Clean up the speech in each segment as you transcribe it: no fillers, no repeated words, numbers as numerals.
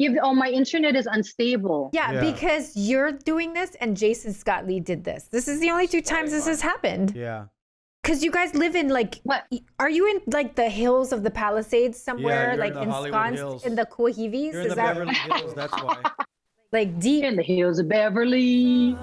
My internet is unstable. Yeah, because you're doing this and Jason Scott Lee did this. This is the only two times this has happened. Yeah. Because you guys live in What? Are you in like the hills of the Palisades somewhere, you're like in the Hollywood Hills. in the Cohivis? You're in the Beverly Hills, that's why. Like deep in the hills of Beverly.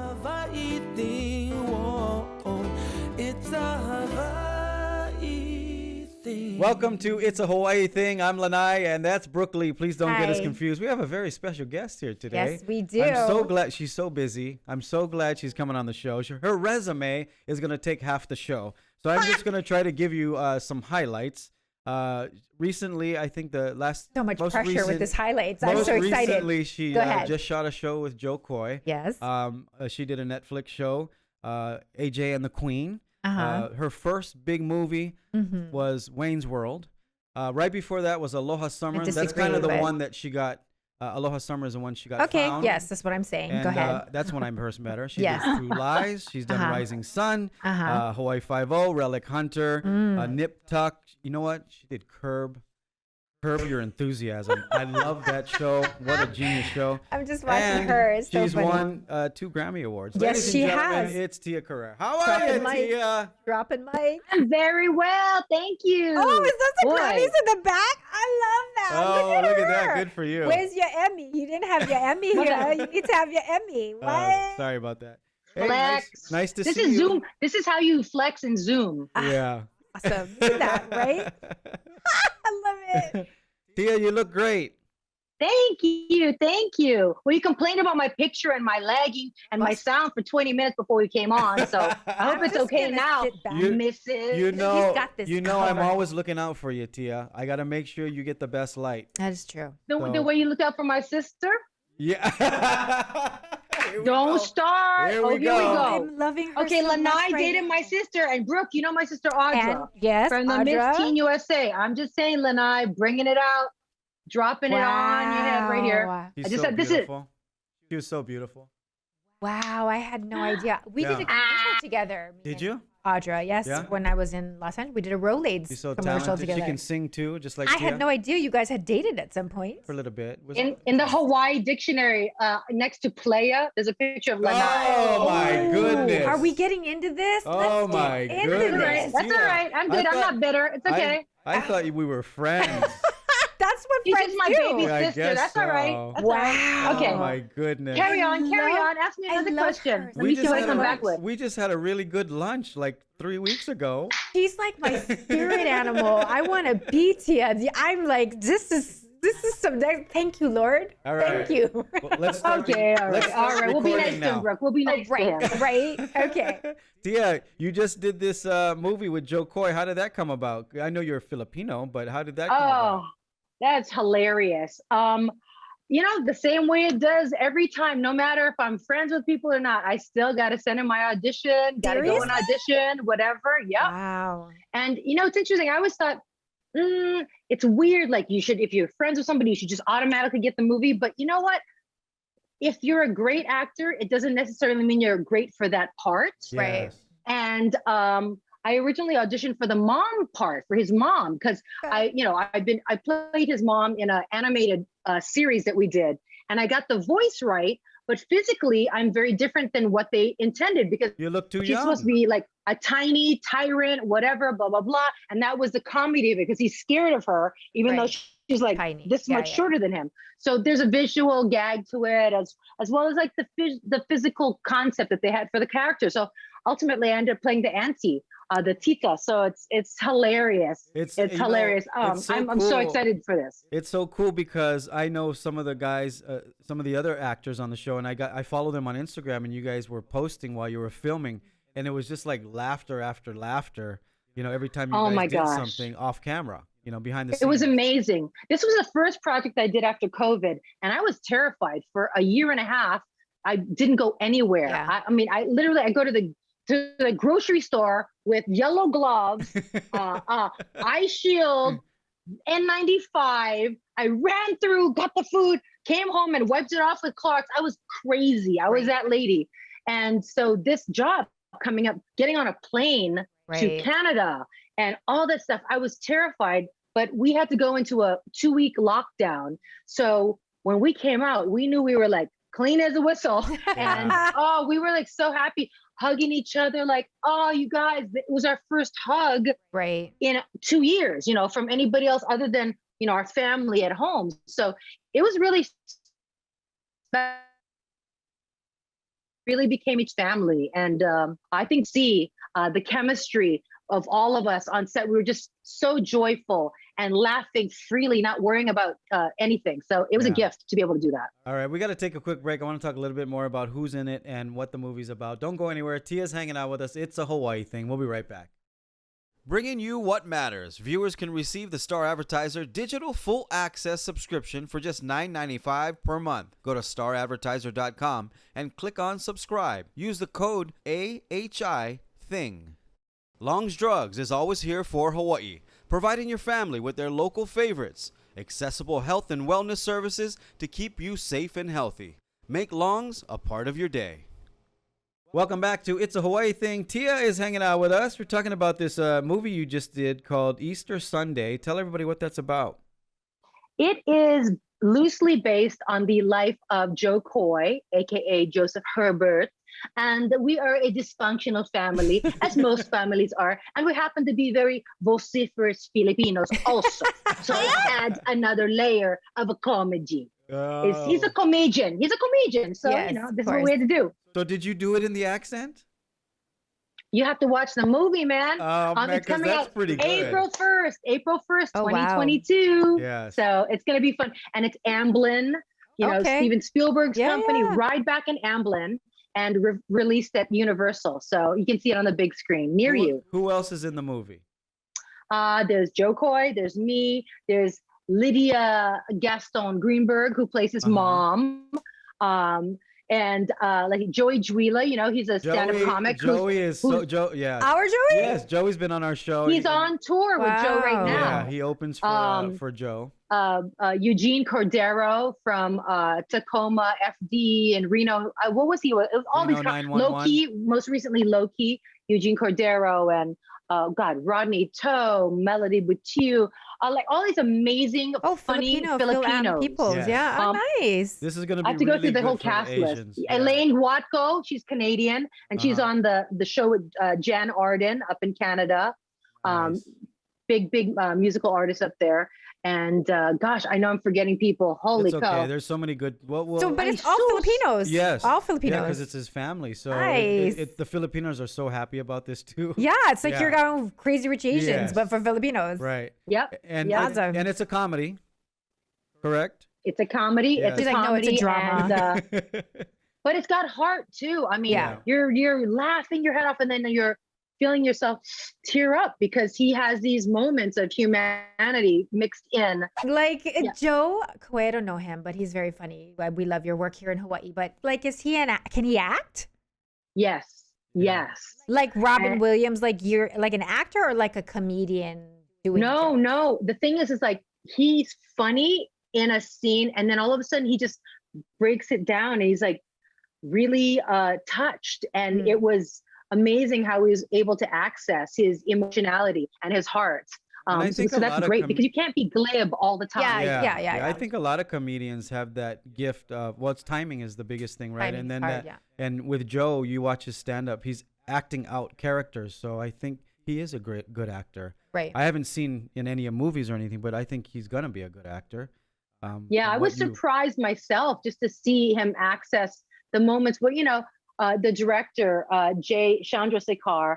Welcome to It's a Hawaii Thing. I'm Lanai, and that's Brooklyn. Please don't get us Hi. confused. We have a very special guest here today. Yes, we do. I'm so glad she's so busy. I'm so glad she's coming on the show. Her resume is going to take half the show. So I'm just going to try to give you some highlights. Recently, I think the last... So much pressure with this highlights. I'm so excited. Recently, she just shot a show with Joe Coy. Yes. She did a Netflix show, AJ and the Queen. Uh-huh. Her first big movie was Wayne's World. Right before that was Aloha Summer. That's kind of the one that she got. Aloha Summer is the one she got found. Yes, that's what I'm saying. And, Go ahead. That's when I first met her. She Yes. did True Lies. She's done Rising Sun, Hawaii Five-0, Relic Hunter, Nip Tuck. You know what? She did Curb Your Enthusiasm. I love that show. What a genius show. I'm just watching her. It's so she's funny. won 2 Grammy Awards. Yes, Ladies she and gentlemen, has. It's Tia Carrere. How are you, Tia? Dropping mic. I'm very well, thank you. Oh, is that the Boy. Grammys in the back? I love that. Oh, look at that. her. Good for you. Where's your Emmy? You didn't have your Emmy here. You need to have your Emmy. What? Sorry about that. Hey, Flex. nice to This see is you. Zoom. This is how you flex in Zoom. Yeah. Awesome. Look at that, right? I love it. Tia, you look great. Thank you. Well, you complained about my picture and my lagging and my sound for 20 minutes before we came on, so I hope it's okay now, Mrs. You know, got this I'm covered. always looking out for you, Tia. I got to make sure you get the best light. That is true. The way you look out for my sister. Yeah. Don't start. Here we Here we go. go. I'm loving her. Okay, so Lanai much right dated now. my sister, and Brooke, you know my sister Audra. And, yes, from the Miss Audra. Teen USA. I'm just saying, Lanai, bringing it out, dropping it on your head right here. Wow. She's I just so said, this is- beautiful. She was so beautiful. Wow, I had no idea. We did a Yeah. commercial together. me Did and you? Audra, yes. Yeah? When I was in Los Angeles, we did a Rolaids She's so commercial talented. together. She can sing too, just like I Tia. had no idea you guys had dated at some point. For a little bit. In the Hawaii dictionary, next to playa, there's a picture of Lanai. Oh my goodness. Are we getting into this? Oh Let's my get into goodness. this. That's all right. I'm good. I'm not bitter. It's okay. I thought we were friends. That's what She's friends just my do. baby Yeah, I sister. guess That's all right. so. That's all right. Wow. Okay. Oh my goodness. Carry on. Ask me I another love question. her. Let me see what I come back with. We just had a really good lunch like 3 weeks ago. She's like my spirit animal. I want to be Tia. I'm like, this is some. Thank you, Lord. All right. Thank you. Well, let's start Okay, all let's right. start All right. We'll be recording nice to him, now. Brooke. We'll be nice to him. Right. Okay. Tia, you just did this movie with Joe Coy. How did that come about? I know you're Filipino, but how did that come about? Oh, that's hilarious. The same way it does every time, no matter if I'm friends with people or not, I still got to send in my audition, got to go and audition, whatever. Yep. Wow. And, it's interesting. I always thought, it's weird. Like if you're friends with somebody, you should just automatically get the movie. But you know what? If you're a great actor, it doesn't necessarily mean you're great for that part. Right. Yes. And I originally auditioned for the mom part, for his mom, because I played his mom in an animated series that we did, and I got the voice right, but physically I'm very different than what they intended, because You look too she's young. supposed to be like a tiny tyrant, whatever, blah, blah, blah. And that was the comedy of it, because he's scared of her, even though she's like Tiny. this much shorter than him. So there's a visual gag to it, as well as like the physical concept that they had for the character. So ultimately I ended up playing the auntie, the Tita. So it's hilarious. It's hilarious. it's so I'm so cool. excited for this. It's so cool because I know some of the guys, some of the other actors on the show, and I follow them on Instagram, and you guys were posting while you were filming, and it was just like laughter after laughter, every time you guys did something off camera, behind the scenes. It was amazing. This was the first project I did after COVID, and I was terrified for a year and a half. I didn't go anywhere. Yeah. I go to the grocery store with yellow gloves, eye shield, N95. I ran through, got the food, came home and wiped it off with Clarks. I was crazy. I was that lady. And so this job coming up, getting on a plane to Canada and all that stuff, I was terrified, but we had to go into a 2-week lockdown. So when we came out, we knew we were like clean as a whistle. And we were like so happy, hugging each other, like, oh, you guys, it was our first hug in 2 years, from anybody else other than, our family at home. So it was really became each family. And I think the chemistry of all of us on set, we were just so joyful and laughing freely, not worrying about anything. So it was a gift to be able to do that. All right, we got to take a quick break. I want to talk a little bit more about who's in it and what the movie's about. Don't go anywhere. Tia's hanging out with us. It's a Hawaii thing. We'll be right back. Bringing you what matters. Viewers can receive the Star Advertiser digital full access subscription for just $9.95 per month. Go to staradvertiser.com and click on subscribe. Use the code AHITHING. Long's Drugs is always here for Hawaii, providing your family with their local favorites, accessible health and wellness services to keep you safe and healthy. Make Long's a part of your day. Welcome back to It's a Hawaii Thing. Tia is hanging out with us. We're talking about this movie you just did called Easter Sunday. Tell everybody what that's about. It is loosely based on the life of Joe Coy, aka Joseph Herbert. And we are a dysfunctional family, as most families are. And we happen to be very vociferous Filipinos also. So it adds another layer of a comedy. He's a comedian. So, this is what we had to do. So did you do it in the accent? You have to watch the movie, man. It's coming out pretty good. April 1st, 2022. Wow. So it's going to be fun. And it's Amblin, Steven Spielberg's company, Ride Back in Amblin, and released at Universal. So you can see it on the big screen near you. Who else is in the movie? There's Joe Coy, there's me, there's Lydia Gaston Greenberg, who plays his mom. And like Joey Juila, he's a stand-up comic. Joey is Our Joey? Yes, Joey's been on our show. He's on tour with Joe right now. Yeah, he opens for Joe. Eugene Cordero from Tacoma FD and Reno. What was he? It was all Reno these Low-Key, most recently Low-Key, Eugene Cordero, and Rodney Toe, Melody Buttiu, like all these amazing, funny Filipinos. Peoples. Yeah, nice. This is going to be I have to go through the whole cast list. Elaine Watko, she's Canadian, and she's on the show with Jan Arden up in Canada. Nice. Big musical artist up there. And gosh, I know I'm forgetting people. Holy cow! Okay, there's so many good. But it's all Filipinos. Yes, all Filipinos. Yeah, because it's his family. So nice. The Filipinos are so happy about this too. Yeah, it's like you're going Crazy Rich Asians, but for Filipinos. Right. Yep. And it's a comedy, correct? It's a comedy. Yes. It's a comedy. No, it's a drama. And, but it's got heart too. I mean, you're laughing your head off, and then you're feeling yourself tear up because he has these moments of humanity mixed in. Like Joe Coy, I don't know him, but he's very funny. We love your work here in Hawaii. But like, can he act? Yes. Like Robin Williams, like you're like an actor or like a comedian doing No. The thing is like he's funny in a scene, and then all of a sudden he just breaks it down, and he's like really touched, and it was amazing how he was able to access his emotionality and his heart. So that's great because you can't be glib all the time. Yeah. I think a lot of comedians have that gift of timing is the biggest thing, right? Timing and then and with Joe, you watch his stand up, he's acting out characters. So I think he is a good actor. Right. I haven't seen in any movies or anything, but I think he's gonna be a good actor. I was surprised myself just to see him access the moments where the director, Jay Chandrasekhar,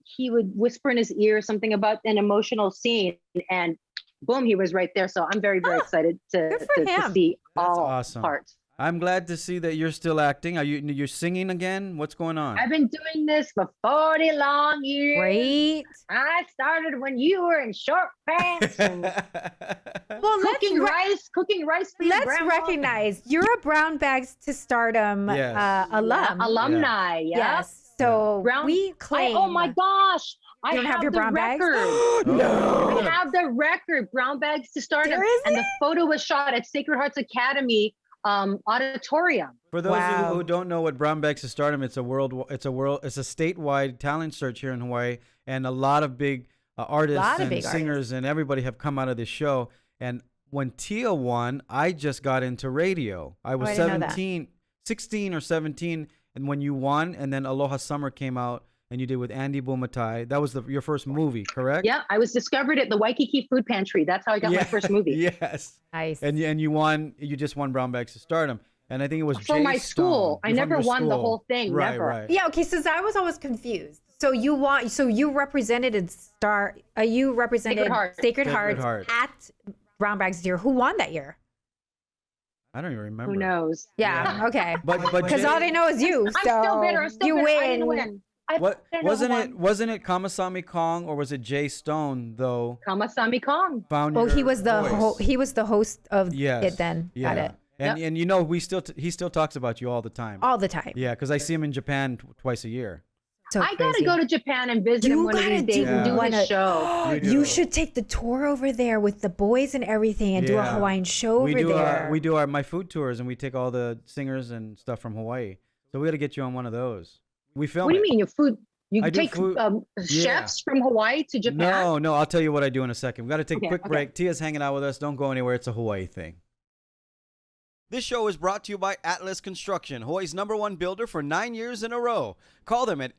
he would whisper in his ear something about an emotional scene, and boom, he was right there. So I'm very, very excited to see all parts. I'm glad to see that you're still acting. You're singing again? What's going on? I've been doing this for 40 long years. Great. I started when you were in short pants and cooking rice for your grandma. Let's recognize you're a Brown Bags to Stardom alumni. Yes. So we claim. Oh my gosh. I don't have your the brown record. bags? No. I have the record, Brown Bags to Stardom. And the photo was shot at Sacred Hearts Academy auditorium. For those who don't know what Brown Bags to Stardom, it's a statewide talent search here in Hawaii, and a lot of big artists and singers and everybody have come out of this show. And when Tia won, I just got into radio. I was I didn't know that. 16 or 17, and when you won, and then Aloha Summer came out, and you did with Andy Bumatai. That was your first movie, correct? Yeah, I was discovered at the Waikiki Food Pantry. That's how I got my first movie. Yes. Nice. And you won. You just won Brown Bags to Stardom, and I think it was For Jay my school. Stone. I From never your won the school. whole thing. Right, Never. right. Yeah, okay, so I was always confused. So you represented Sacred Heart. Sacred Sacred Heart Heart. at Brown Bags this year. Who won that year? I don't even remember. Who knows? Yeah, okay. But Because Jay- all they know is you. I'm So still bitter. I'm still you bitter. win. I didn't win. wasn't it Kamasami Kong, or was it Jay Stone though? Kamasami Kong. Found Oh, your he was the voice? he was the host of Yes. it then. Yeah. Got it. And you know he still talks about you all the time. All the time. Yeah, because I see him in Japan twice a year. So I gotta crazy. go to Japan and visit him You one of these gotta days and do do one his of- show. You do. You should take the tour over there with the boys and everything and do a Yeah. Hawaiian show we over do there. we do my food tours, and we take all the singers and stuff from Hawaii. So we got to get you on one of those. We film. What do you it. mean? Your food? You I do take food- chefs from Hawaii to Japan? No, I'll tell you what I do in a second. We got to take a Okay, quick okay. break. Tia's hanging out with us. Don't go anywhere. It's a Hawaii thing. This show is brought to you by Atlas Construction, Hawaii's #1 builder for 9 years in a row. Call them at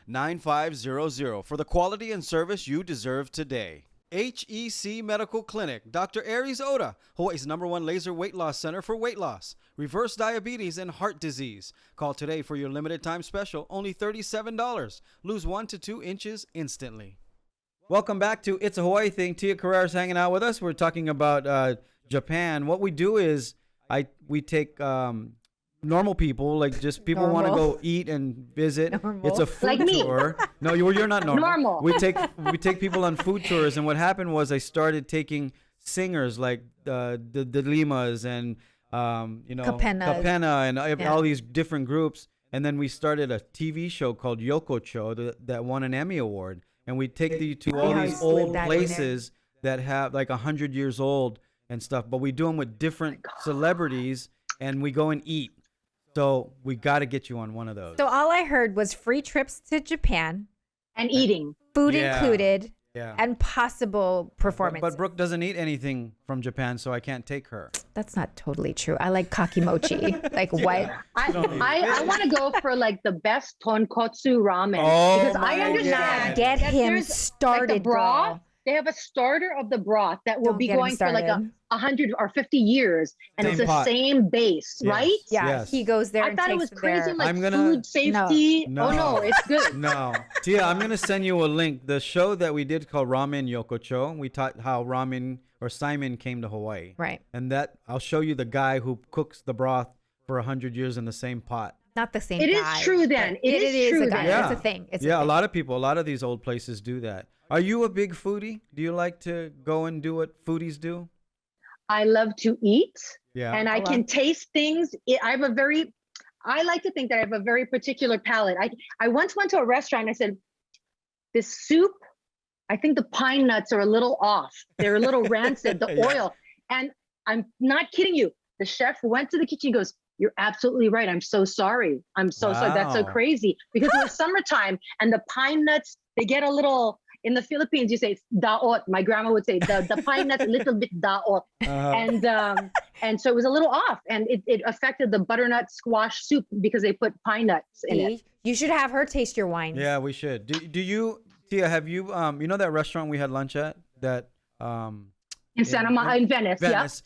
808-951-9500 for the quality and service you deserve today. HEC Medical Clinic, Dr. Aries Oda, Hawaii's #1 laser weight loss center for weight loss, reverse diabetes, and heart disease. Call today for your limited time special, only $37. Lose 1 to 2 inches instantly. Welcome back to It's a Hawaii Thing. Tia Carrere's hanging out with us. We're talking about Japan. What we do is we take normal people, like just people want to Normal. go eat and visit. Normal. It's a food Like me. tour. No, you're not normal. Normal. We take people on food tours, and what happened was I started taking singers like the Limas and Kapenas. Kapena and Yeah. all these different groups, and then we started a TV show called Yokocho that won an Emmy Award, and we take you to all Yeah, these I slid old that in places that have like 100 years old and stuff, but we do them with different celebrities, and we go and eat. So we got to get you on one of those. So all I heard was free trips to Japan, And eating. food Yeah. included, Yeah. and possible performances. But Brooke doesn't eat anything from Japan, so I can't take her. That's not totally true. I like kakimochi. Like what? I want to go for like the best tonkotsu ramen. Oh because my I understand. Get that him there's, started, like the broth. girl. They have a starter of the broth that will Don't be get him going for like started. 100 or 50 years, and Same it's the pot. same base, Yes. right? Yeah, Yes. he goes there I and thought it takes was them crazy, there. like I'm gonna- food safety. No. Oh no, it's good. No. Tia, I'm going to send you a link. The show that we did called Ramen Yokocho, we taught how ramen or Simon came to Hawaii. Right. And that I'll show you the guy who cooks the broth for 100 years in the same pot. Not the same It is guy. true then. but It is true a guy. then. It's a thing. It's Yeah, a a thing. lot of people, a lot of these old places do that. Are you a big foodie? Do you like to go and do what foodies do? I love to eat, Yeah. and I Hello. can taste things. I like to think that I have a very particular palate. I once went to a restaurant. I said, "This soup, I think the pine nuts are a little off. They're a little rancid. The Yeah. oil." And I'm not kidding you. The chef went to the kitchen. He goes, "You're absolutely right. I'm so sorry. I'm so sorry. That's so Wow. crazy because it was summertime and the pine nuts, they get a little." In the Philippines, you say it's daot. My grandma would say the pine nuts a little bit daot, and so it was a little off, and it affected the butternut squash soup because they put pine nuts in it. See? You should have her taste your wines. Yeah, we should. Do you, Tia, have you, you know that restaurant we had lunch at? That, In Venice, yeah. Venice.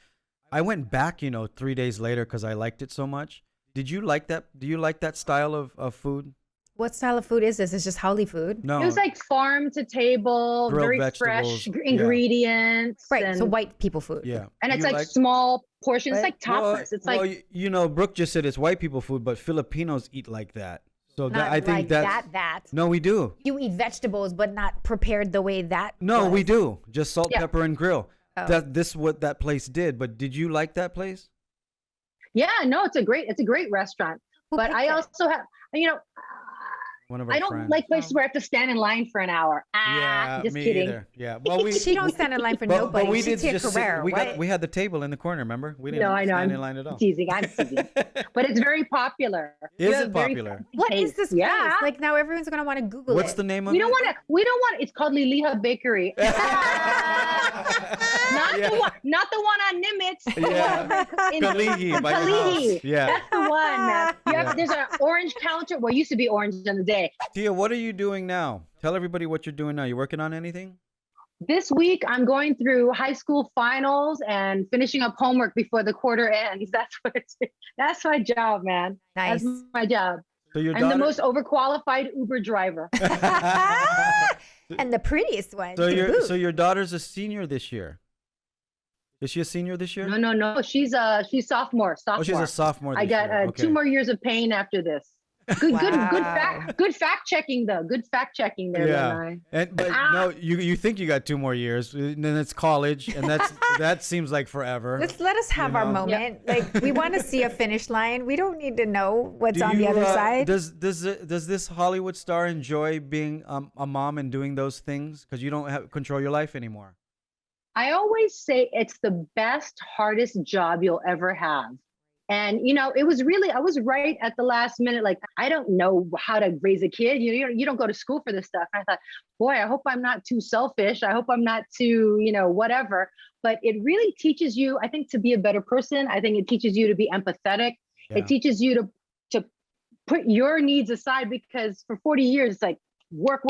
I went back, 3 days later because I liked it so much. Did you like that? Do you like that style of food? What style of food is this? It's just Hali food. No. It was like farm to table, Grilled very vegetables, fresh yeah. ingredients. Right. And, So white people food. Yeah. and it's You like small portions. It's Right. like tapas. It's like Brooke just said it's white people food, but Filipinos eat like that. So Not I think like that's, that. no, we do. You eat vegetables, but not prepared the way that. No, was. we do. Just salt, Yeah. pepper, and grill. Oh. This what that place did. But did you like that place? yeah, no, it's a great restaurant. Who But picked I it? also have, One of our I don't friends. like places where I have to stand in line for an hour. Yeah, Just me kidding. either. Yeah. Well, She don't stand in line for nobody. But we She's did Tia just sit, Carrere. we had the table in the corner, remember? We didn't No, I know. stand in I'm line at all. teasing. I'm teasing. But it's very popular. Is You it have very popular? fancy What is taste. this place? Yeah. Like now everyone's gonna want to Google What's it. the name of We it? don't want to. We don't want. It's called Liliha Bakery. Not Yeah. the one. Not the one on Nimitz. Yeah. Kalihi by your Kalihi. house. Yeah. That's the one, man. Yeah. There's an orange counter. Well, it used to be orange in the day. Tia, what are you doing now? Tell everybody what you're doing now. You working on anything? This week, I'm going through high school finals and finishing up homework before the quarter ends. That's my job, man. Nice. That's my job. So your I'm the most overqualified Uber driver. And the prettiest one. So to boot. your daughter's a senior this year. Is she a senior this year? No. She's sophomore. Oh, she's a sophomore. I This got year. Okay. 2 more years of pain after this. Good Wow. fact checking though. Good fact checking there. Yeah, Lanai. but no, you think you got 2 more years, and then it's college, and that seems like forever. Let us have our know? moment. Like we want to see a finish line. We don't need to know what's on the other side. Does this Hollywood star enjoy being a mom and doing those things because you don't control your life anymore? I always say it's the best, hardest job you'll ever have. And, it was really, I was right at the last minute. Like, I don't know how to raise a kid. You don't go to school for this stuff. And I thought, boy, I hope I'm not too selfish. I hope I'm not too, whatever. But it really teaches you, I think, to be a better person. I think it teaches you to be empathetic. Yeah. It teaches you to put your needs aside, because for 40 years, it's like work,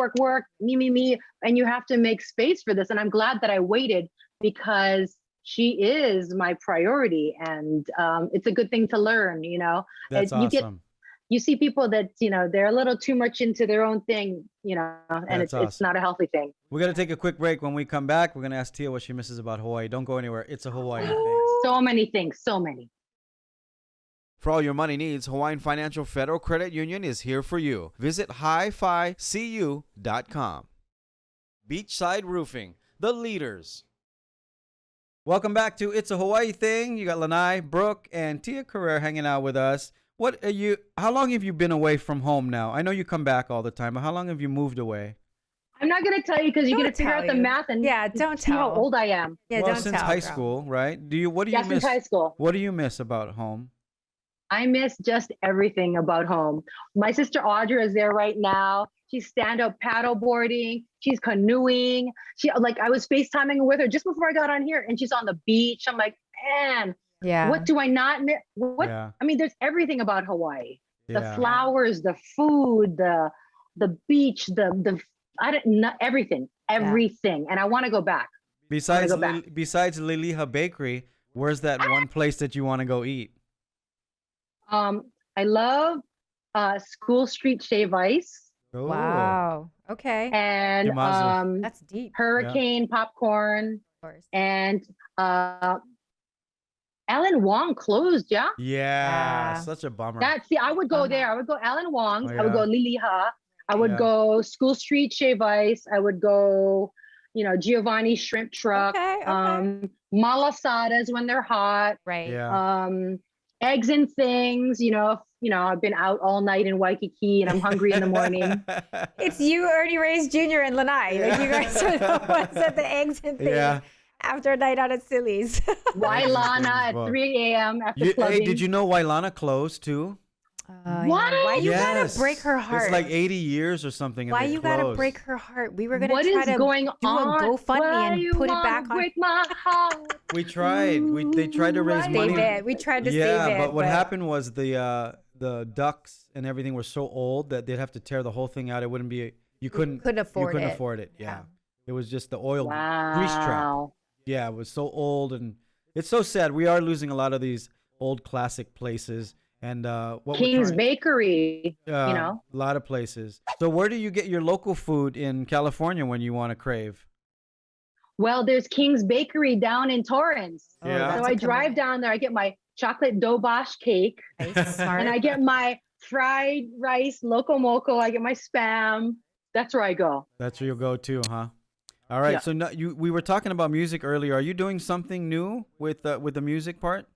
me. And you have to make space for this. And I'm glad that I waited, because she is my priority, and it's a good thing to learn. That's awesome. You see people that they're a little too much into their own thing, and it's not a healthy thing. We're gonna take a quick break. When we come back, we're gonna ask Tia what she misses about Hawaii. Don't go anywhere. It's a Hawaii thing. So many things, so many. For all your money needs, Hawaiian Financial Federal Credit Union is here for you. Visit hificu.com. Beachside Roofing, the leaders. Welcome back to It's a Hawaii Thing. You got Lanai, Brooke, and Tia Carrere hanging out with us. How long have you been away from home now? I know you come back all the time, but how long have you moved away? I'm not going to tell you, because you're going to figure out the math and don't see how tell. old I am. Yeah, Well, don't since tell, high girl. school, right? What do you miss? Since high school. What do you miss about home? I miss just everything about home. My sister Audra is there right now. She's stand-up paddleboarding. She's canoeing. I was FaceTiming with her just before I got on here, and she's on the beach. I'm like, man, what do I not miss? I mean, there's everything about Hawaii. The flowers, the food, the beach, everything. And I want to go back. Besides Liliha Bakery, where's that one place that you want to go eat? I love School Street Shave Ice. Oh. Wow. Okay. And that's deep. Hurricane popcorn. Of course. And Alan Wong closed, yeah? Yeah, such a bummer. I would go there. I would go Alan Wong's. Oh, I would go Liliha. I would go School Street Shave Ice. I would go, Giovanni Shrimp Truck. Okay. Malasadas when they're hot. Right. Yeah. Eggs and things, I've been out all night in Waikiki and I'm hungry in the morning. It's you, Ernie Reyes Jr. and Lanai. Like you guys are the ones at the eggs and things after a night out at Silly's. Wailana at 3 a.m. after clubbing. Hey, did you know Wailana closed too? What? Why you gotta break her heart? It's like 80 years or something. Why you gotta break her heart? We were gonna try to do a GoFundMe and put it back on. Break my heart? We tried. They tried to raise money. We tried to save it. Yeah, but what happened was the ducks and everything were so old that they'd have to tear the whole thing out. It wouldn't be. You couldn't afford it. Yeah. It was just the oil grease trap. Yeah, it was so old, and it's so sad. We are losing a lot of these old classic places. And King's Bakery, a lot of places. So where do you get your local food in California when you want to crave? Well, there's King's Bakery down in Torrance. Yeah. So I drive down there. I get my chocolate dobosh cake, and I get my fried rice loco moco. I get my Spam. That's where I go. That's where you'll go to, huh? All right. Yeah. So we were talking about music earlier. Are you doing something new with the music part?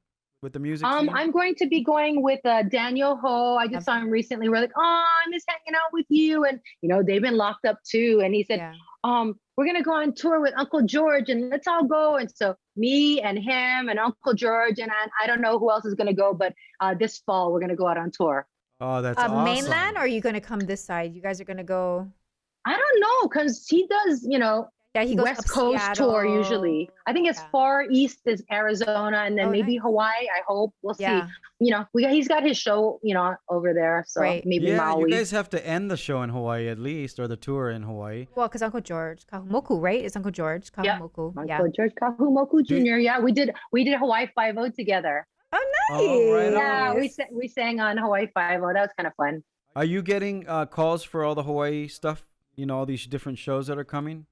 with the music scene? I'm going to be going with Daniel Ho. I just saw him recently. We're like, oh, I miss hanging out with you. And, they've been locked up too. And he said, we're going to go on tour with Uncle George and let's all go. And so me and him and Uncle George, and I don't know who else is going to go, but this fall, we're going to go out on tour. Oh, that's awesome. Mainland, or are you going to come this side? You guys are going to go? I don't know, because he does, he goes West Coast Seattle. tour usually. I think as far east as Arizona, and then maybe Hawaii. I hope we'll see. He's got his show, over there. So maybe Maui. You guys have to end the show in Hawaii at least, or the tour in Hawaii. Well, because Uncle George Kahumoku, right? It's Uncle George Kahumoku. Uncle George Kahumoku Jr. Yeah, we did Hawaii 5-0 together. Oh, nice. Yeah, we sang on Hawaii 5-0. That was kind of fun. Are you getting calls for all the Hawaii stuff? All these different shows that are coming?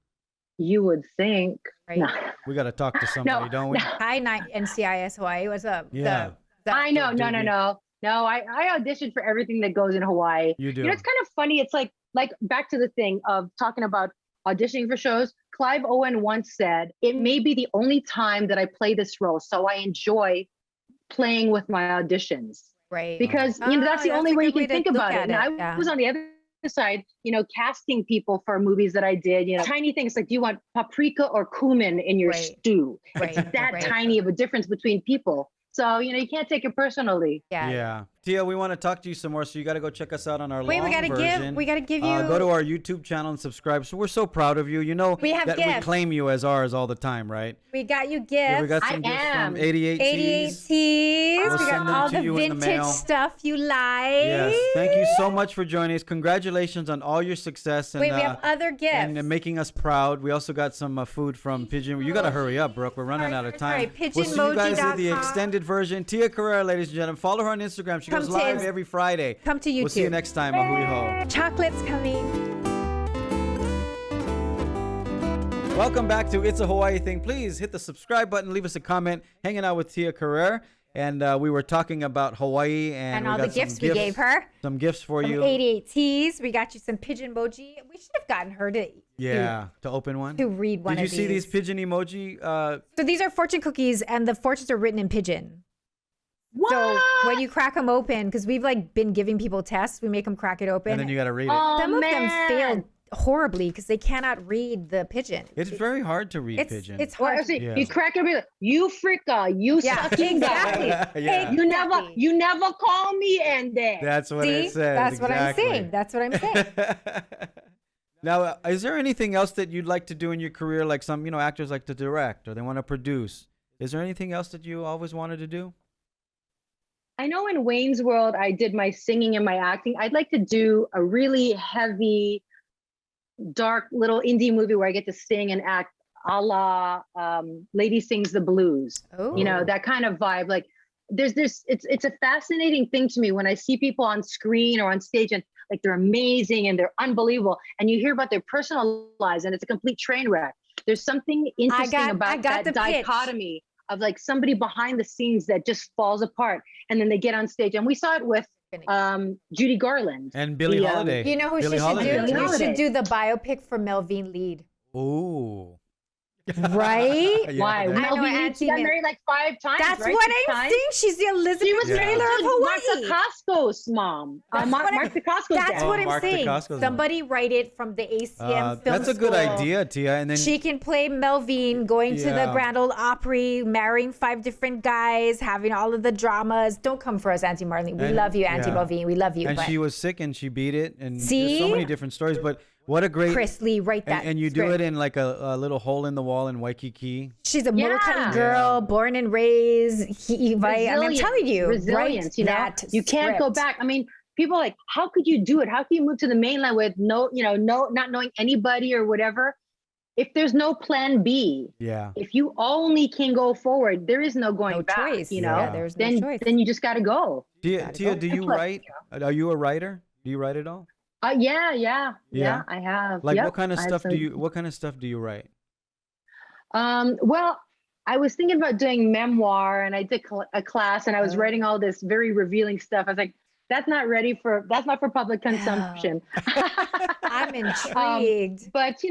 You would think. Right. No. We got to talk to somebody, don't we? Hi, NCIS Hawaii. What's up? Yeah. I know. No. I auditioned for everything that goes in Hawaii. You do. It's kind of funny. It's like back to the thing of talking about auditioning for shows. Clive Owen once said, it may be the only time that I play this role, so I enjoy playing with my auditions. Right. Because that's the only way you can think about it. And I was on the other side, casting people for movies that I did, tiny things like, do you want paprika or cumin in your stew? It's that tiny of a difference between people. So, you can't take it personally. Yeah. Tia, we want to talk to you some more, so you got to go check us out on our long version. We got to give you... go to our YouTube channel and subscribe. So we're so proud of you. We have that gifts. We claim you as ours all the time, right? We got you gifts. Yeah, we got some gifts from 88 Tees. We got all the vintage stuff you like. Yes. Thank you so much for joining us. Congratulations on all your success. And, we have other gifts. And making us proud. We also got some food from Pigeon. You got to hurry up, Brooke. We're running out of time. We'll see you guys in the extended version. Tia Carrere, ladies and gentlemen. Follow her on Instagram. She goes live every Friday. Come to YouTube. We'll see you next time. Ahui ho. Chocolate's coming. Welcome back to It's a Hawaii Thing. Please hit the subscribe button. Leave us a comment. Hanging out with Tia Carrere. And we were talking about Hawaii and all the gifts we gave her. Some gifts for you. 88 Tees. We got you some pigeon emoji. We should have gotten her to open one. To read one of these. Did you see these pigeon emoji? So these are fortune cookies, and the fortunes are written in pigeon. What? So when you crack them open, because we've been giving people tests, we make them crack it open. And then you got to read it. Some of them failed horribly because they cannot read the pigeon. It's very hard to read pigeon. It's hard. You crack it open. You fricka, you sucking guy. Hey, you never call me and then. That's what it says. That's what I'm saying. That's what I'm saying. Now, is there anything else that you'd like to do in your career? Like some, actors like to direct or they want to produce. Is there anything else that you always wanted to do? I know in Wayne's World, I did my singing and my acting. I'd like to do a really heavy, dark little indie movie where I get to sing and act a la Lady Sings the Blues. Oh. That kind of vibe. Like there's this, it's a fascinating thing to me when I see people on screen or on stage and like they're amazing and they're unbelievable. And you hear about their personal lives and it's a complete train wreck. There's something interesting about that dichotomy of like somebody behind the scenes that just falls apart and then they get on stage. And we saw it with Judy Garland. And Billie Holiday. You know who Billie she Holiday. should do? You should do the biopic for Melvin Lead. Ooh. Right? Yeah, why? Melvin She got married like 5 times. That's right? what 6 I'm times? saying. She's the Elizabeth Taylor of Hawaii. Mark Dacascos' mom. Mark Dacascos' dad. That's what I'm Mark saying. Dacascos' Somebody write it from the ACM film That's a good school. idea, Tia. And then She can play Melvin going to the Grand Ole Opry, marrying 5 different guys, having all of the dramas. Don't come for us, Auntie Marlene. We love you, Auntie Melvin. We love you. And but she was sick and she beat it. And See? there's so many different stories. But what a great... Chris Lee, write that. And you script. do it in like a little hole in the wall in Waikiki. She's a Molokai girl, born and raised. I'm telling you, resilience. You can't go back. I mean, people are like, how could you do it? How can you move to the mainland with not knowing anybody or whatever? If there's no plan B, if you only can go forward, there is no going back. Choice. There's no choice. Then you just got to go. Tia, do you write? Are you a writer? Do you write it all? Yeah, I have. Like what kind of stuff do you write? Well, I was thinking about doing memoir and I did a class and I was writing all this very revealing stuff. I was like, that's not for public consumption. I'm intrigued. But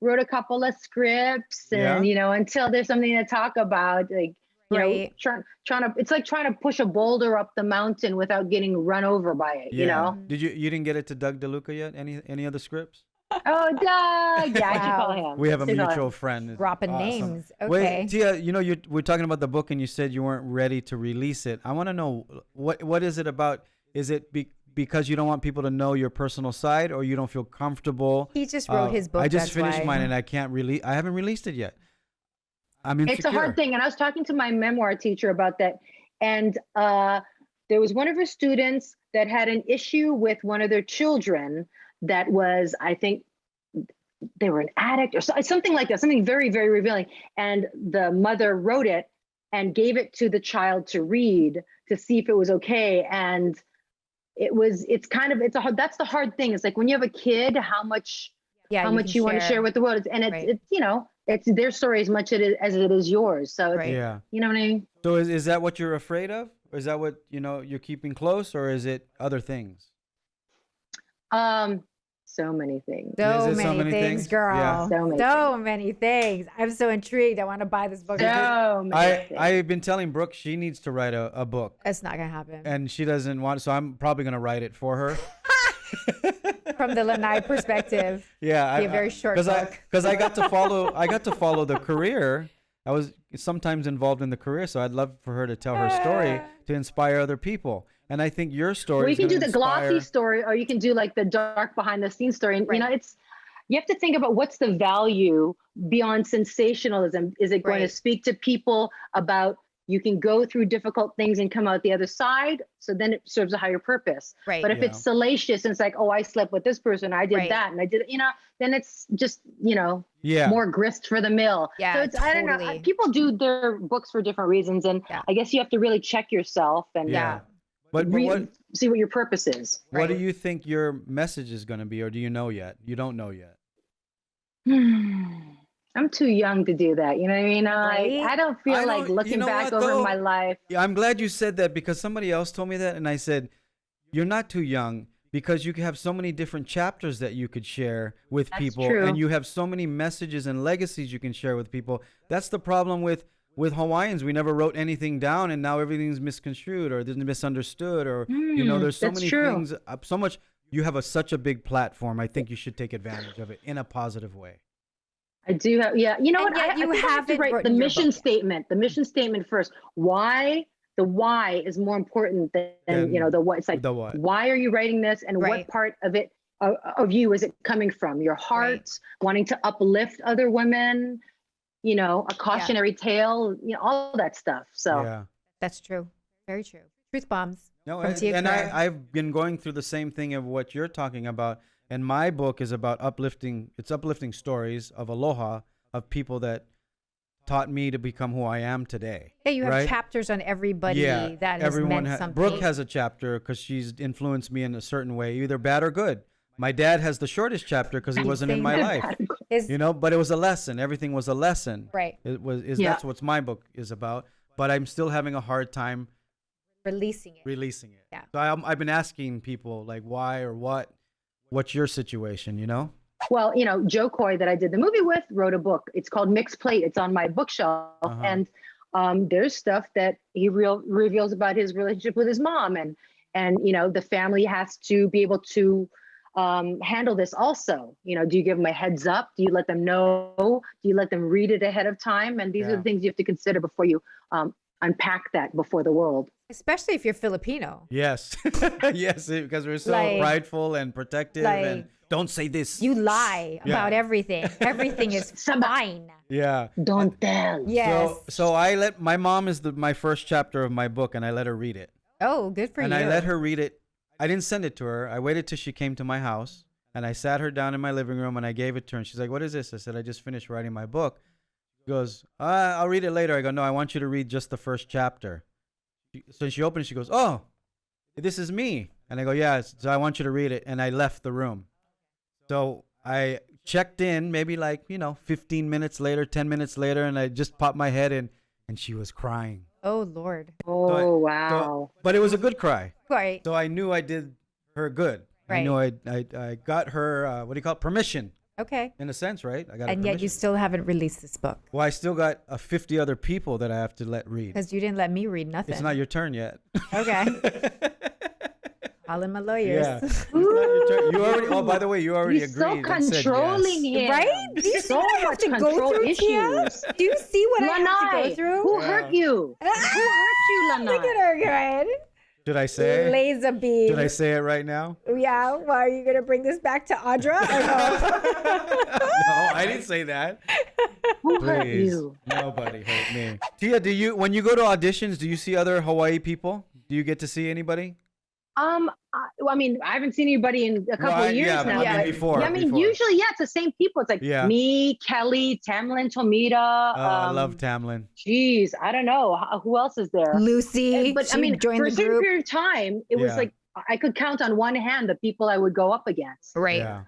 wrote a couple of scripts and until there's something to talk about, like You know, Right. trying to, it's like trying to push a boulder up the mountain without getting run over by it, you know? Did you didn't get it to Doug DeLuca yet? Any other scripts? Oh, Doug. Yeah, I should call Wow. him. We have a Should call mutual him. friend. It's Dropping awesome. names. Okay. Wait, Tia, you know, we're talking about the book, and you said you weren't ready to release it. I want to know what is it about? Is it because you don't want people to know your personal side, or you don't feel comfortable? He just wrote his book. I just that's finished why. mine, and I haven't released it yet. I'm insecure. It's a hard thing. And I was talking to my memoir teacher about that. And there was one of her students that had an issue with one of their children that was, I think, they were an addict or something like that, something very, very revealing. And the mother wrote it and gave it to the child to read to see if it was okay. And that's the hard thing. It's like when you have a kid, how much you want to share with the world. And it's you know, it's their story as much as it is yours. So it's, you know what I mean? So is that what you're afraid of? Or is that what, you know, you're keeping close, or is it other things? So many things. So many things, girl. Yeah. So many things. I'm so intrigued. I want to buy this book. I've been telling Brooke she needs to write a book. It's not gonna happen. And she doesn't want, so I'm probably gonna write it for her. From the Lanai perspective. Yeah, be a very short book. Because I got to follow the career. I was sometimes involved in the career, so I'd love for her to tell her story to inspire other people. And I think your story. Well, you can do the glossy story, or you can do like the dark behind the scenes story. And you know, you have to think about what's the value beyond sensationalism. Is it going to speak to people about you can go through difficult things and come out the other side? So then it serves a higher purpose. Right. But if it's salacious and it's like, oh, I slept with this person, I did that, and I did, you know, then it's just, you know, more grist for the mill. Yeah. So it's, I don't know. People do their books for different reasons, and I guess you have to really check yourself and But see what your purpose is. What do you think your message is going to be, or do you know yet? You don't know yet. I'm too young to do that. You know what I mean? I don't feel like looking back over my life. Yeah, I'm glad you said that, because somebody else told me that, and I said, you're not too young, because you have so many different chapters that you could share with people. True. And you have so many messages and legacies you can share with people. That's the problem with Hawaiians. We never wrote anything down, and now everything's misconstrued or misunderstood, or you know, there's so many things, so much. You have such a big platform. I think you should take advantage of it in a positive way. I do have, you know what? I have to write the mission statement. The mission statement first. Why? The why is more important than you know, the what. It's like, why are you writing this, and what part of it of you is it coming from? Your heart, wanting to uplift other women. You know, a cautionary tale, you know, all that stuff. So that's true. Very true. Truth bombs. No, and I've been going through the same thing of what you're talking about. And my book is about uplifting stories of aloha, of people that taught me to become who I am today. Yeah, you have chapters on everybody that has meant something. Brooke has a chapter because she's influenced me in a certain way, either bad or good. My dad has the shortest chapter because he wasn't in my life, you know, but it was a lesson. Everything was a lesson. Right. That's what my book is about. But I'm still having a hard time releasing it. Yeah. So I've been asking people, like, why or what's your situation, you know? Well, you know, Joe Coy, that I did the movie with, wrote a book. It's called Mixed Plate. It's on my bookshelf. And there's stuff that he reveals about his relationship with his mom. And you know, the family has to be able to handle this also. You know, do you give them a heads up? Do you let them know? Do you let them read it ahead of time? And these are the things you have to consider before you unpack that before the world. Especially if you're Filipino. Yes. Yes, because we're so prideful and protective and don't say this. You lie about everything. Everything is fine. Yeah. Don't tell. Yes. So my mom is my first chapter of my book, and I let her read it. Oh, good for you. And I let her read it. I didn't send it to her. I waited till she came to my house, and I sat her down in my living room, and I gave it to her. And she's like, "What is this?" I said, "I just finished writing my book." She goes, "I'll read it later." I go, "No, I want you to read just the first chapter." So she opened it. She goes, "Oh, this is me." And I go, "Yeah, so I want you to read it." And I left the room. So I checked in maybe 15 minutes later, 10 minutes later, and I just popped my head in, and she was crying. Oh, Lord. Oh, wow. But it was a good cry. Right. So I knew I did her good. Right. I knew I got her, permission. Okay. in a sense, right? I got. And yet you still haven't released this book. Well, I still got 50 other people that I have to let read. Because you didn't let me read nothing. It's not your turn yet. Okay. All in my lawyers. Yeah. It's not your turn. You already. Oh, by the way, you already He's agreed. so and said controlling yes. him. Right? Do you see So what I have much to go control through, Tia? issues. Do you see what I have to go Lanai, through? who hurt you? Who hurt you, Lanai? Look at her, good. Did I say? Laser beam. Did I say it right now? Yeah. Well, are you gonna bring this back to Audra? Or no? No, I didn't say that. Who hurt Please, you? nobody hurt me. Tia, when you go to auditions, do you see other Hawaii people? Do you get to see anybody? I mean, I haven't seen anybody in a couple of years yeah, now. I mean, before. Yeah, I mean, before. usually, it's the same people. It's like me, Kelly, Tamlin, Tomita. I love Tamlin. Geez, I don't know. Who else is there? Lucy. But I mean, joined for a the certain group. period of time, it was like I could count on one hand the people I would go up against. Right. Yeah.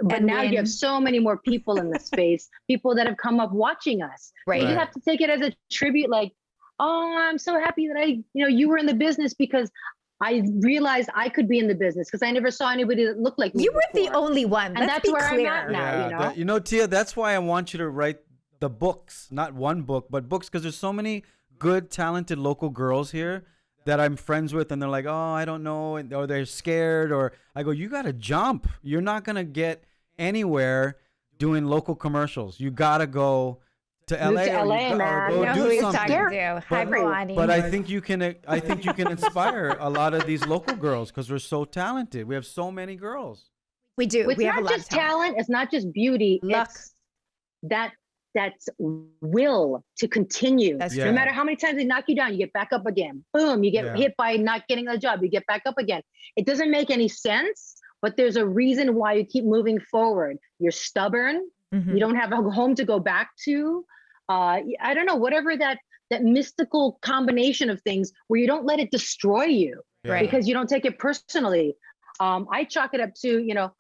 But now you have so many more people in the space, people that have come up watching us. Right. You just have to take it as a tribute, like, oh, I'm so happy that you were in the business because I realized I could be in the business because I never saw anybody that looked like me. You were before. the only one. And Let's that's be where clear. I'm at now, Tia, that's why I want you to write the books, not one book, but books, because there's so many good, talented local girls here that I'm friends with, and they're like, oh, I don't know, or they're scared, or I go, you got to jump. You're not going to get anywhere doing local commercials. You got to go to LA. Move to LA, man. Go I know do who he's something. talking to. Hi, Milani. But I think you can inspire a lot of these local girls because we're so talented. We have so many girls. We do. It's we have a not lot just of talent. It's not just beauty. Luck. It's that's will to continue. That's Yeah. No matter how many times they knock you down, you get back up again. Boom, you get hit by not getting a job, you get back up again. It doesn't make any sense, but there's a reason why you keep moving forward. You're stubborn. Mhm. You don't have a home to go back to. I don't know, whatever that mystical combination of things where you don't let it destroy you Right. because you don't take it personally. I chalk it up to,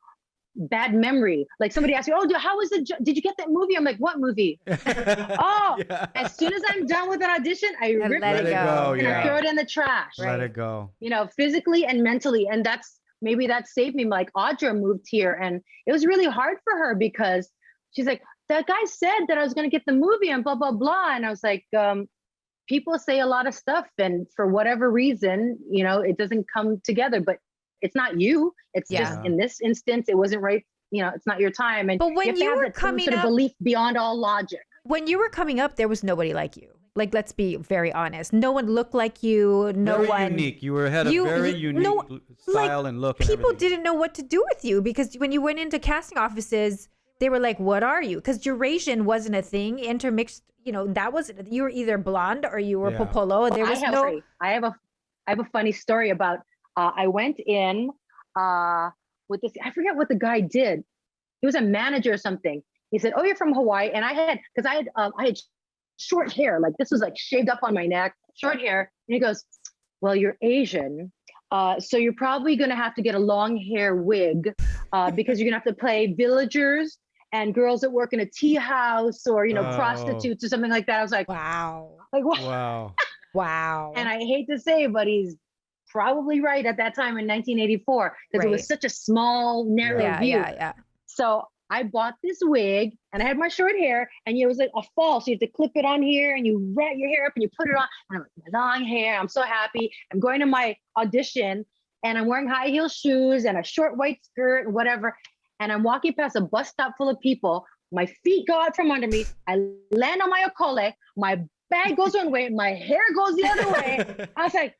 bad memory. Like somebody asks you, oh, how was did you get that movie? I'm like, what movie? As soon as I'm done with an audition, I rip let it go. and I throw it in the trash. Let it go. Physically and mentally. And maybe that saved me. Like Audra moved here and it was really hard for her because she's like, that guy said that I was going to get the movie and blah, blah, blah. And I was like, people say a lot of stuff. And for whatever reason, it doesn't come together, but it's not you. It's just in this instance, it wasn't right. It's not your time. And but when you were have coming sort of up, belief beyond all logic. When you were coming up, there was nobody like you. Like, let's be very honest. No one looked like you. No very one. Unique. You had a very unique style and look. People and didn't know what to do with you because when you went into casting offices, they were like, "What are you?" Because Eurasian wasn't a thing. Intermixed, that wasn't. You were either blonde or you were popolo. There was I have a funny story about. I went in with this. I forget what the guy did. He was a manager or something. He said, "Oh, you're from Hawaii," and I had short hair. Like this was like shaved up on my neck, short hair. And he goes, "Well, you're Asian, so you're probably going to have to get a long hair wig because you're going to have to play villagers and girls that work in a tea house or prostitutes or something like that." I was like, "Wow, like what? Wow, wow." And I hate to say, but he's probably right at that time in 1984 because it was such a small, narrow view. Yeah. So I bought this wig and I had my short hair and it was like a fall. So you have to clip it on here and you wrap your hair up and you put it on. And I'm like, my long hair. I'm so happy. I'm going to my audition and I'm wearing high heel shoes and a short white skirt and whatever. And I'm walking past a bus stop full of people. My feet go out from under me. I land on my okole. My bag goes one way. My hair goes the other way. I was like,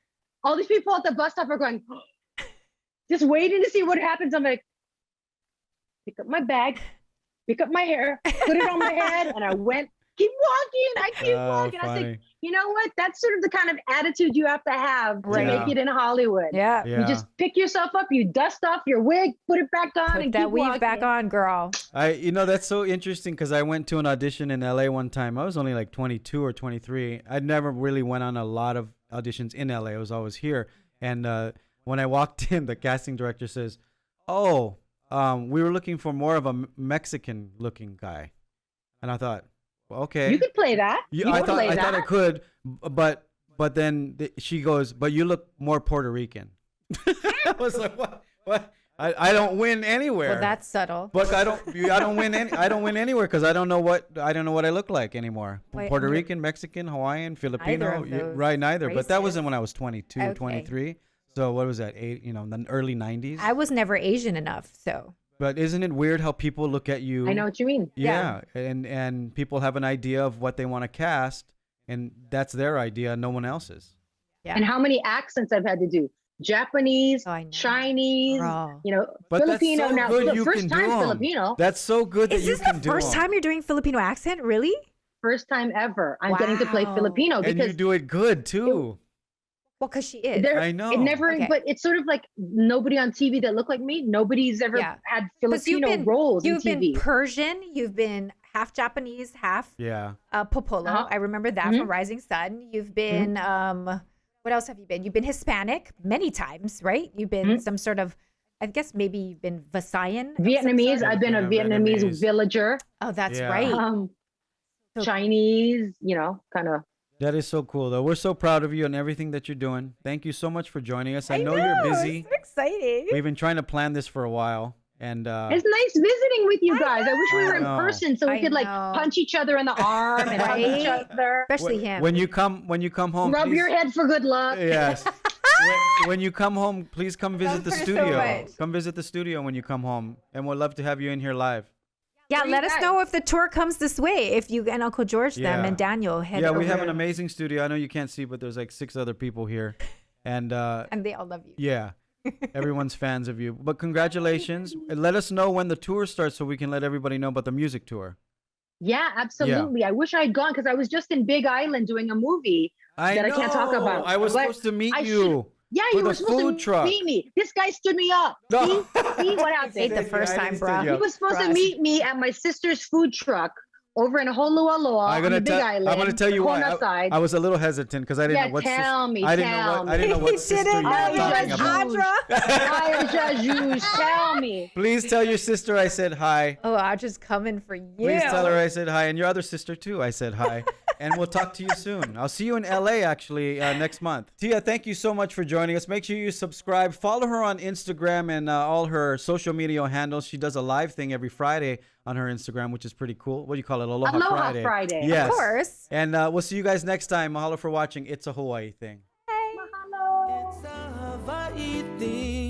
all these people at the bus stop are going, just waiting to see what happens. I'm like, pick up my bag, pick up my hair, put it on my head, and I keep walking. I keep walking. Funny. I think, you know what? That's sort of the kind of attitude you have to have to make it in Hollywood. Yeah. You just pick yourself up, you dust off your wig, put it back on, and that keep weave walking. back on, girl. That's so interesting because I went to an audition in LA one time. I was only like 22 or 23. I never really went on a lot of auditions in LA. I was always here. And when I walked in, the casting director says, "Oh, we were looking for more of a Mexican-looking guy," and I thought, well, "Okay, you could play that." I thought I could, but then she goes, "But you look more Puerto Rican." I was like, "What?" I don't win anywhere. Well, that's subtle. But I don't win anywhere because I don't know what I look like anymore. Wait, Puerto Rican, Mexican, Hawaiian, Filipino, right? Neither. But that wasn't when I was 22, Okay. 23. So what was that? The early 90s. I was never Asian enough, so. But isn't it weird how people look at you? I know what you mean. Yeah, and people have an idea of what they want to cast, and that's their idea, no one else's. Yeah. And how many accents I've had to do. Japanese, Oh, I know. Chinese, Girl. But Filipino. that's so Now, good you first can time do 'em. Filipino. That's so good that Is you this can the do first 'em. time you're doing Filipino accent? Really? First time ever. I'm getting to play Wow. Filipino And you because do it good too. Well, because she is. there, I know. it never, Okay. but it's sort of like nobody on TV that looked like me. Nobody's ever Yeah. had 'Cause Filipino roles in You've TV. been Persian. You've been half Japanese, half Yeah. Popolo. Uh-huh. I remember that from Rising Sun. You've been what else have you been? You've been Hispanic many times, right? You've been some sort of, I guess maybe you've been Visayan. of some Vietnamese. sort? I've been a Yeah, Vietnamese Vietnamese. villager. Oh, that's Yeah. right. So- Chinese, kind of. That is so cool, though. We're so proud of you and everything that you're doing. Thank you so much for joining us. I know you're busy. It's so exciting. We've been trying to plan this for a while, and It's nice visiting with you guys. I wish we were in know. person so we I could like know. punch each other in the arm and hug each Right? other. Especially him. when you come home, Rub please, your head for good luck. Yes. when you come home, please come visit the Love her so studio. much. Come visit the studio when you come home, and we'd love to have you in here live. Yeah, What do let you us guys- know if the tour comes this way. If you and Uncle George them Yeah. and Daniel head Yeah, over. we have an amazing studio. I know you can't see, but there's like 6 other people here, and and they all love you. yeah, everyone's fans of you. But congratulations! And let us know when the tour starts so we can let everybody know about the music tour. Yeah, absolutely. I wish I had gone because I was just in Big Island doing a movie. That I can't talk about. I was But supposed to meet I you. Yeah, For you the were supposed food to truck. meet me. This guy stood me up. No. See what Say happened? the first time, bro. He was supposed to meet me at my sister's food truck over in Honolulu on the Big Island. I'm gonna tell you why. Kona side. I was a little hesitant because I didn't know what. tell me, I didn't know tell what. I didn't know He what sister didn't you know were you talking was about. Audra. I just tell me. Please tell your sister I said hi. Oh, Audra's coming for you. Please tell her I said hi, and your other sister too. I said hi, and we'll talk to you soon. I'll see you in LA actually next month. Tia, thank you so much for joining us. Make sure you subscribe, follow her on Instagram and all her social media handles. She does a live thing every Friday on her Instagram, which is pretty cool. What do you call it? Aloha Friday. Yes. Of course. And we'll see you guys next time. Mahalo for watching It's a Hawaii Thing. Mahalo. It's a Hawaii thing.